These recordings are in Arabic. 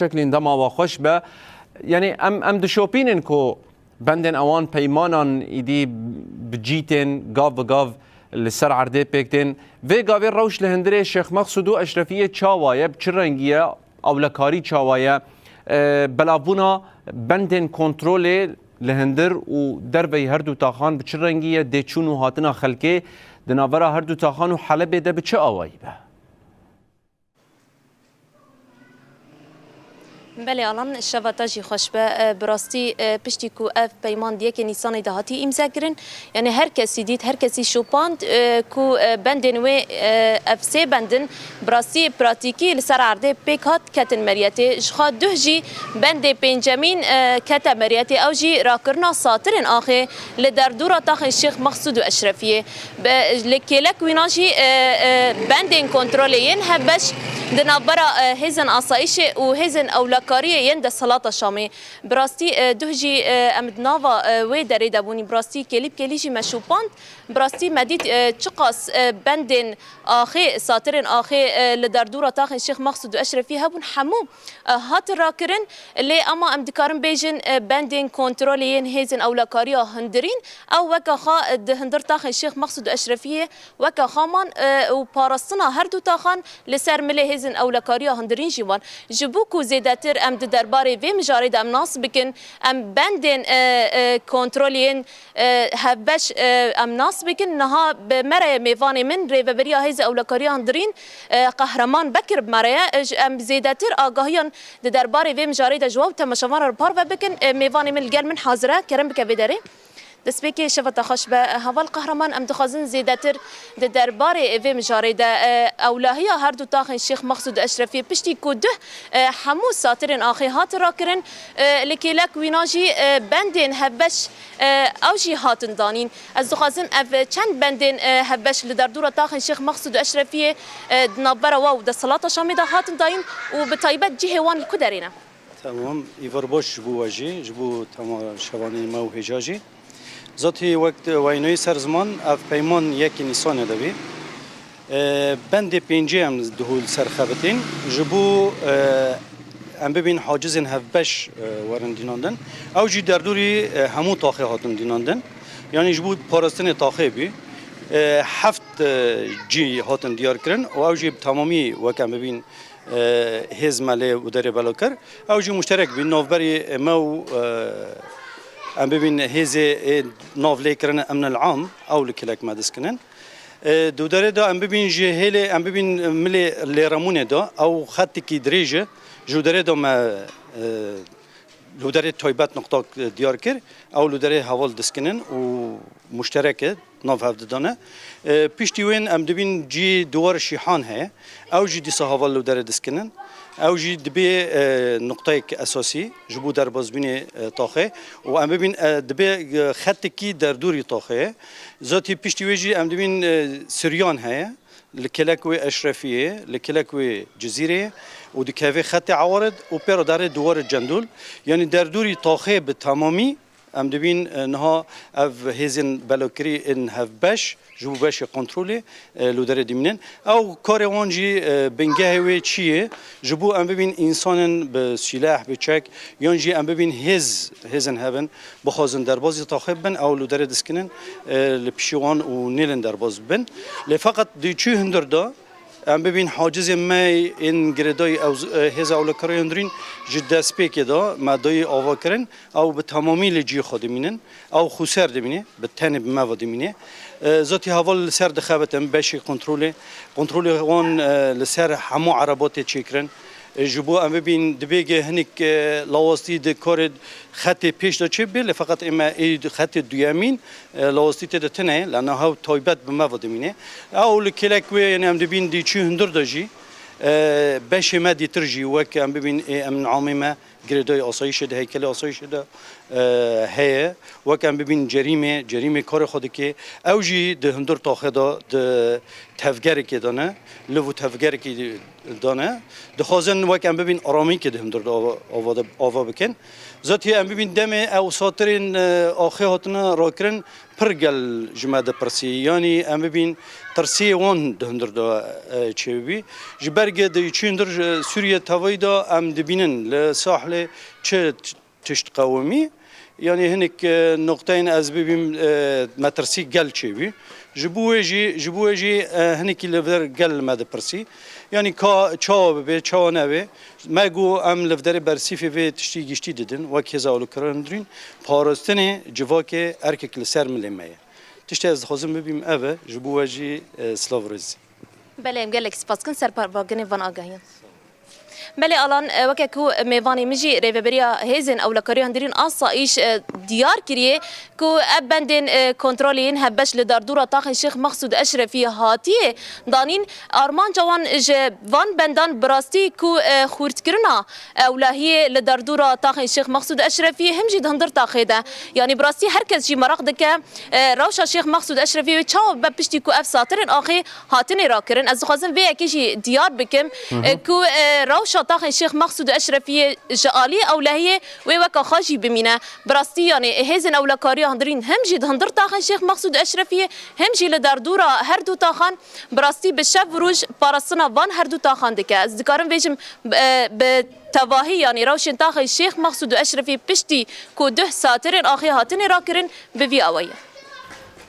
شكل دما وخوش به يعني ام دشوبين انكو بندن اوان پیمانان ایدی بجیتن گاو گاو لسر عرده پیکتن و گاوی روش لهندره شیخ مقصود و اشرفیه چاوایه بچرنگیه اولکاری چاوایه بلابونا بندن کنترول لهندر و دربی هر دو تاخان بچرنگیه دیچون و هاتنا خلکه دناورا هر دو تاخان و حلبه ده بچه آوایی به بله الان شواتاجی خوش به براستی پشتی کو اف پیمان دیگه که نیسان دهاتی امضا کردن یعنی هر کسی دید هر کسی شوپاند کو بندن و اف سه بندن براستی پراتیکی لسر عرضه پیکات کتن مریته جخا ده جی بند پنجمین کت مریته او جی راکرنا ساترن آخه لدردورا تاخ الشيخ مقصود و اشرفیه لکلک ویناجی بندن کنترولین هبش دنابرا هزن آسایش و هزن اولکاریه یند صلاة شامی براستی دوجی امدناوا و دری دبونی براستی کلیجی مشوپاند براستی مدید چقاس بندن آخی ساترن آخی لدردورا تاخ الشيخ مقصود و اشرفی هبون حمو هات راکرن لی اما امدکارن بیجن بندن کنترولین هزن اولکاریا هندرین او وکا خا هندر تاخ الشيخ مقصود و اشرفیه وکا خامان و پارستنا هر دو تاخان لسر ملی هزن اولکاریا هندرین جوان جبوکو زیداتر ام درباره و مجارد ام ناس بکن ام بندن کنترولین هبش ام ناس بکن نها بمره میوان من ریوبریا هز اولکاریا هندرین قهرمان بکر بمره ام زیداتر آگاهیان درباره و مجارد جواب تماشاوان رو پار و بکن میوان من الگل من حاضره کرم بک بداره دست بکی شفت خوش به هوال قهرمان ام دخوازن زیداتر درباره و مجارد اولهیا هر دو تاخن شیخ مقصود اشرفی پشتی کوده حمو ساترن آخی هات راکرن لکیلک ویناجی بندن هبش اوجی هاتن دانین از دخوازن اف چند بندن هبش لدردور تاخن شیخ مقصود اشرفی نابرا واو ده صلاة شامی ده هاتن داین و بطایبت جهوان کدرینه تمام ایوار باش جبو واجی جبو تمام شوانی ما و هجاجی ذاتی وقت واینوی سرزمان اف پیمان یکی نیسان دوی بند پنجی هم دهول سرخبتین جبو ام ببین حاجز هفبش ورن دیناندن او جی دردوری همو تاخه هاتن دیناندن یعنی جبو پارستن تاخه بی هفت جی هاتن دیار کرن و او جی تمامی وکم ببین هز ماله و در بلاکر او جی مشترک بین نوبری مو ام ببین هزه نافله کرن امن العام او لکلک ما دسکنن دو داره دا ام ببین جهل ام ببین ملی لرمونه دا او خطی کی دریجه جو داره دا ما لودره تایبت نقطه دیار کر او لودره حوال دسکنن و مشترکه ناف هفته دانه پیشتی وین ام ببین جی دوار شیحان ها او جی دیسا حوال لودره دسکنن او جی دبی نقطه اساسی جبو در بازبین تاخه و ام ببین دبی خط کی در دوری تاخه ذاتی پشتی ویجی ام ببین سریان های لکلکوی اشرفیه لکلکوی جزیره و دکاوی خط عوارض و پر داره دوار جندول یعنی در دوری تاخه به تمامی ام دبین نها اف هزن بلوکری ان هف باش جو باش کنترل لودره دیمنن او کار وانجی بنگه و چیه جبو ام ببین انسان به سلاح به چک یانجی ام ببین هزن هبن بخوازن درباز تاخبن او لودره دسکنن لپشوان و نیلن درباز بن لفقط دی چه هندردا ام ببین حاجز ما این گردای هزا اولکاری اندرین جد سپیک دا مدای آوا کرن او به تمامی لجی خود مینن او خسر دمینه به تن به مواد مینه ذاتی حوال سر دخواتم باشی کنترل وان لسر همه عربات چیکرن جبو ام ببین دبیگه هنیک لواستی دکار خط پیش دا چه بیل فقط اما خط دویامین لواستی تدتنه لانه ها تایبت به مواد مینه او لکلکوی یعنی ام دبین دی چه هندر داجی باشه ما دی ترجی وک ام ببین ام عامی ما گردای آسایش ده هیکل آسایش ده هه وکم ببین جریمه کار خود که اوجی ده هندر تاخدا ده تفگر که دانه لو تفگر که دانه ده خازن وکم ببین آرامی که ده هندر آوا بکن ذاتی ام ببین دم او ساترین آخه هاتنا راکرن پرگل جماعت پرسی یعنی ام ببین ترسیه وان ده هندر دا چه بی جبرگ ده چندر سوریه توایی دا ام دبینن لساحل چه تشت قومی يعني هناك نقطتين از ببين مترسي قال شيء جبوجي هناك لفدر قال ماذا برسي يعني كا تشاو ببي تشاو نبي ما جو ام لفدر برسي في تشتي جشتي ددن وكذا ولو كرندرين بارستني جواكي اركك لسر ملمية تشتي از خازم ببين أبا جبوجي سلافرز بله قال لك سپاس کن سر پرواگن وان آگاهی بله الان وقتی که میوانی مجی ریوبریا هیزن او لکاری هندرین آسا ایش دیار کریه که اب بندن کنترلین هبش لداردورا تاخن شیخ مقصود اشرفی هاتیه دانین آرمان جوان وان بندان براستی که خورد کرنا اولهیه لداردورا تاخن شیخ مقصود اشرفی هم جد هندر تاخیده یعنی براستی هر کس جی مراق دکه روشا شیخ مقصود اشرفی و چاو بپشتی که اف ساترین آخی هاتنی را کرن از خازم وی اکیشی دیار بکم که روشا طاقن الشيخ مقصود أشرفية جالية أولهية ويوكا خاجي بمينا براستي يعني هيزن أولا كاريا هندرين همجي هندر طاقن الشيخ مقصود أشرفية همجي لداردورا هردو طاقن براستي بالشاب وروج بارسنا وان هردو طاقن دكا ذكرن بيجم تواهي يعني روشن طاقن الشيخ مقصود أشرفية بشتي كو ده ساترين آخي هاتني راكرين بفي أوية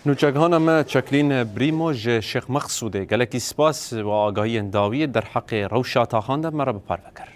نوچگهانا ما چکلین بریموج شیخ مقصوده گلکی سپاس و آگاهی انداوی در حق روشا تاخانده مرا بپر بکر